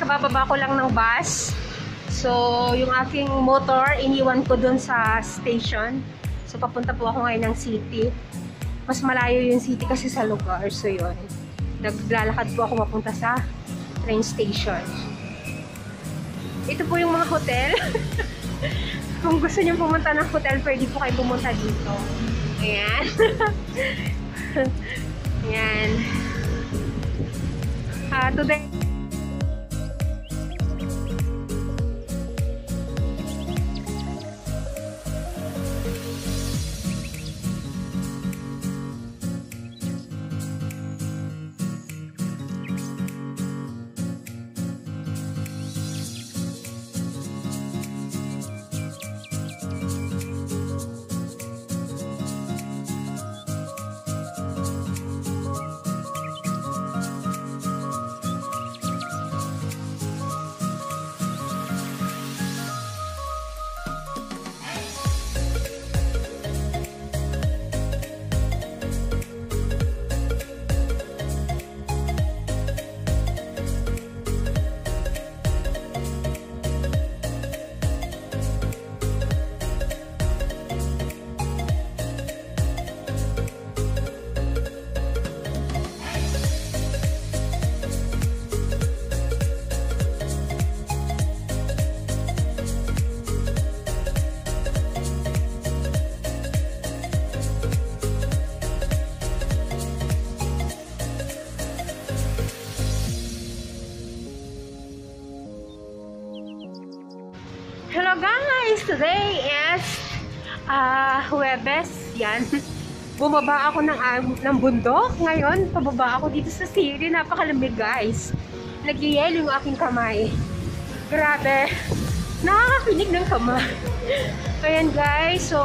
kabababa ko lang ng bus. So, yung aking motor, iniwan ko dun sa station. So, papunta po ako ngayon ng city. Mas malayo yung city kasi sa lugar. So, yun. Naglalakad po ako mapunta sa train station. Ito po yung mga hotel. Kung gusto niyo pumunta ng hotel, pwede po kayo pumunta dito. Ayan. Ayan. Today, hello guys! Today is Huwebes. Yan. Bumaba ako ng bundok. Ngayon, pababa ako dito sa city. Napakalamig guys. Nagyayelo yung aking kamay. Grabe. Nakakakinig ng kamay. Ayan guys. So,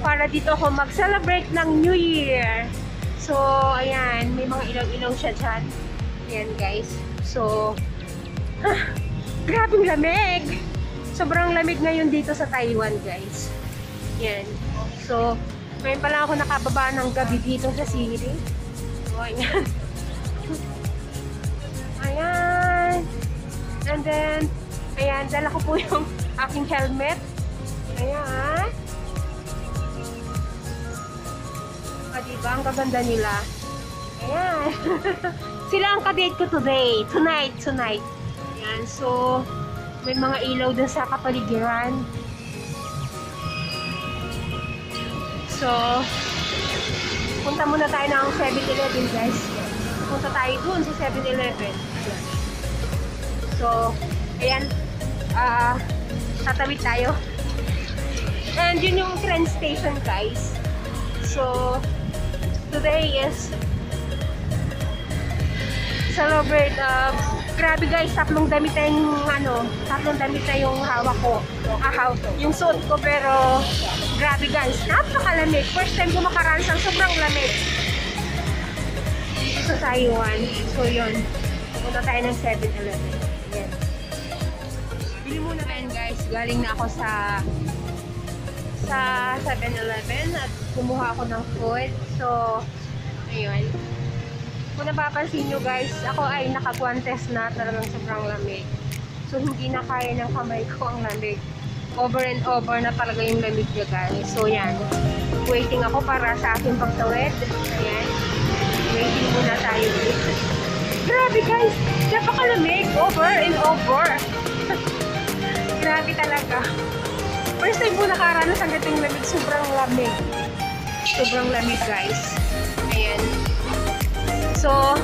para dito ako mag-celebrate ng New Year. So, ayan. May mga ilaw-ilaw siya dyan. Ayan guys. So, grabing lamig. Sobrang lamig ngayon dito sa Taiwan, guys. Yan. So, ngayon pala ako nakababa ng gabi dito sa city. So, ayan. Ayan. And then, ayan, dala ko po yung aking helmet. Ayan. Diba? Ang gaganda nila. Ayan. Sila ang kadate ko today. Tonight. Ayan. So, may mga ilaw dun sa kapaligiran. So, punta muna tayo ng 7-Eleven guys. Punta tayo dun sa 7-Eleven. So, ayan. Tatawid tayo. And yun yung train station guys. So, today is celebrate grabe guys, tatlong damit na yung hawak ko. Yung suot ko, pero grabe guys, napakalamig. First time ko makaransang sobrang lamig dito sa Taiwan. So yun, punta tayo ng 7-Eleven. Ayan. Bili muna tayo guys, galing na ako sa 7-Eleven at kumuha ako ng food. So, ayun. Kung napapansin nyo guys, ako ay naka-guantes na, talagang sobrang lamig. So, hindi na kaya ng kamay ko ang lamig. Over and over na talaga yung lamig niya guys. So, yan. Waiting ako para sa aking pagtawid. Ayan. Waiting muna tayo dito. Grabe guys! Napakalamig! Over and over! Grabe talaga. First time po nakaranas ang dating lamig. Sobrang lamig. Sobrang lamig guys. Ayan. So,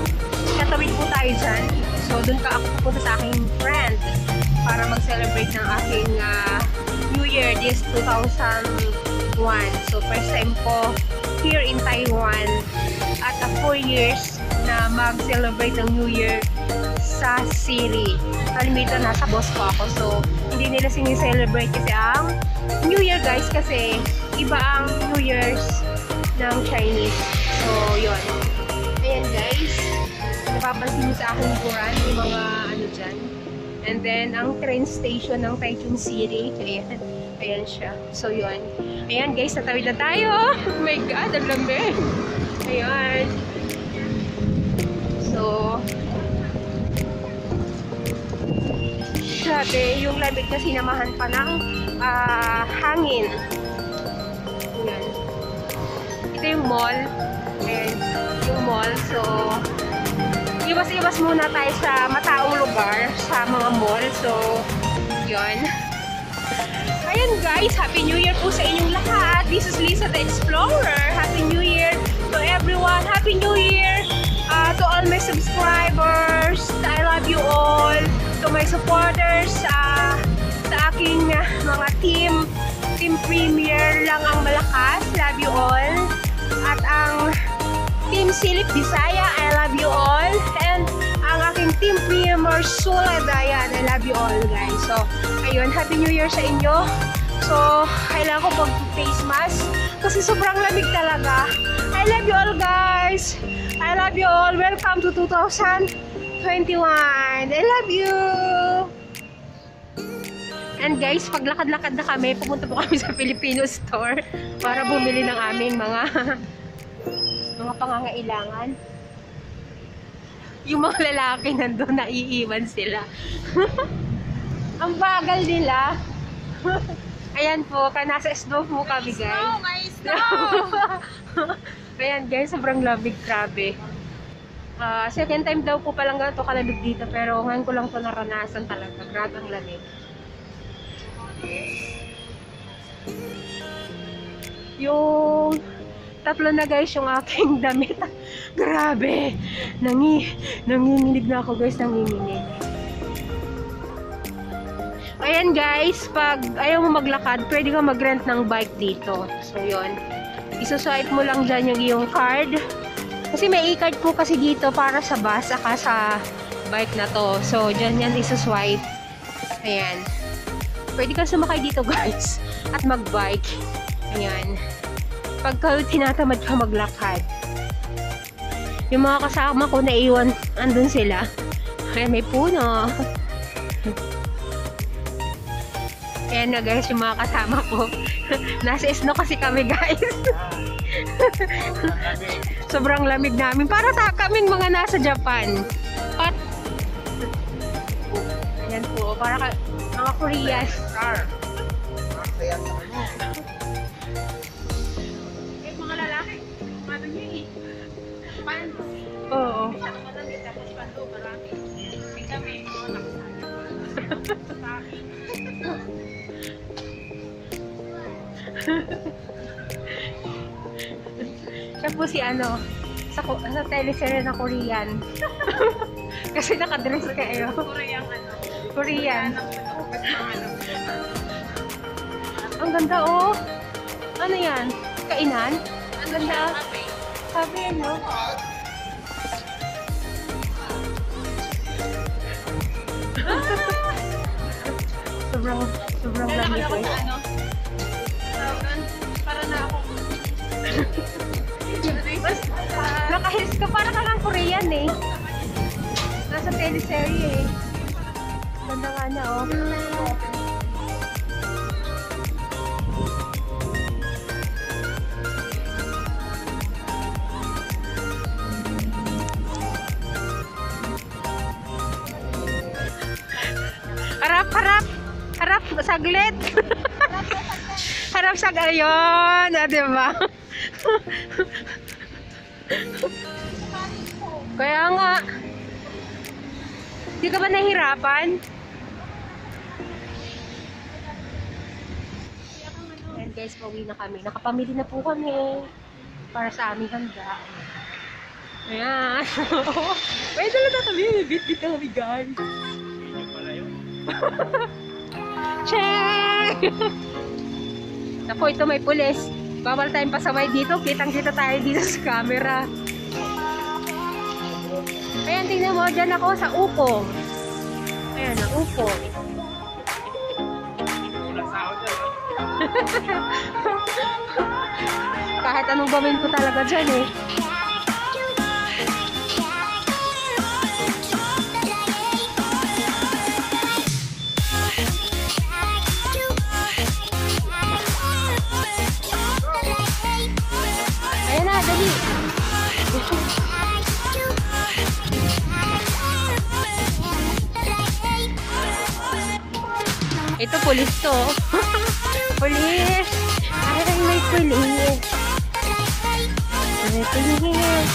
katawid po tayo dyan. So, dun ka ako pupunta sa aking friend para mag-celebrate ng aking New Year this 2001. So, first time ko here in Taiwan at 4 years na mag-celebrate ng New Year sa city. Kalimitan nasa boss ko ako. So, hindi nila sinicelebrate kasi ang New Year guys kasi iba ang New Year's ng Chinese. So, yun. Ayan guys, napapansin nyo sa aking buran, yung mga ano dyan. And then, ang train station ng Taichung City. Ayan siya. So, yun. Ayan guys, natawid na tayo. Oh my God, ang lamig. Ayan. So, grabe, yung lamig na sinamahan pa ng hangin. Ayan. Ito yung mall. Ayan, yung mall. So, iwas-iwas muna tayo sa mataong lugar, sa mga mall. So, yun. Ayan guys, Happy New Year po sa inyong lahat. This is Lisa the Explorer. Happy New Year to everyone. Happy New Year to all my subscribers. I love you all. To my supporters, sa aking mga team Premier lang ang malakas. Love you all. At ang Team Silip Bisaya, I love you all. And ang aking Team Premier Sulad, ayan, I love you all guys. So, ayun, Happy New Year sa inyo. So, kailangan ko mag-face mask kasi sobrang lamig talaga. I love you all guys. I love you all. Welcome to 2021. I love you. And guys, paglakad-lakad na kami, pumunta po kami sa Filipino store para bumili ng aming mga pangangailangan. Yung mga lalaki nandun, naiiwan sila. Ang bagal nila. Ayan po, nasa snow po kami guys. Snow, may snow! Ayan guys, sobrang lamig, grabe. Second time daw po palang ganito kalamig dito, pero ngayon ko lang ito naranasan talaga. Grabe ang lamig. Yung tatlo na guys yung aking damit. Grabe! Nanginginig na ako guys, nanginginig. Ayan guys, pag ayaw mo maglakad, pwede ka mag-rent ng bike dito. So yun, isuswipe mo lang dyan yung iyong card. Kasi may e-card po kasi dito para sa bus, saka sa bike na to. So dyan yan isuswipe. Ayan. Pwede kang sumakay dito guys at mag-bike. Ayan. Pagka tinatamad ka maglakad. Yung mga kasama ko naiwan, andun sila. Ayan, may puno. Ayan na guys, yung mga kasama ko. Nasa snow kasi kami guys. Sobrang lamig namin. Para kaming mga nasa Japan. Ayan po, para mga Korean. Mga lalaki, ano nyo eh? Paano? Oo. Tapos paano, marami. May kami, mga nakasama. Siya po si ano, sa teleserye na Korean. Kasi nakadress kayo. Korean ano? Korean. Ang ganda oh. Ano yan? Kainan? Ang ganda. Sabi yan no? Sobrang lamig ko. Para na ako. Naka-heels ka, para ka lang Korean eh. Nasa teleserye eh. Ganda nga na oh. Harap, saglit. Harap ayun, diba? Kaya nga. Di ka ba nahihirapan? Ayan guys, pauwi na kami. Nakapamili na po kami para sa aming handa. Ayan. May dala na kami. Bit-bit na kami guys. Check! Naku, ito may pulis. Bawal tayong pasaway dito. Kitang-kita tayo dito sa camera. Ayan, tingnan mo. Diyan ako sa Upong. Ayan, ang Upong. Kahit anong gawin ko talaga dyan eh. Ayan na, dali. Ito, pulis to. Pulis! Ay, may pulis. May pulis.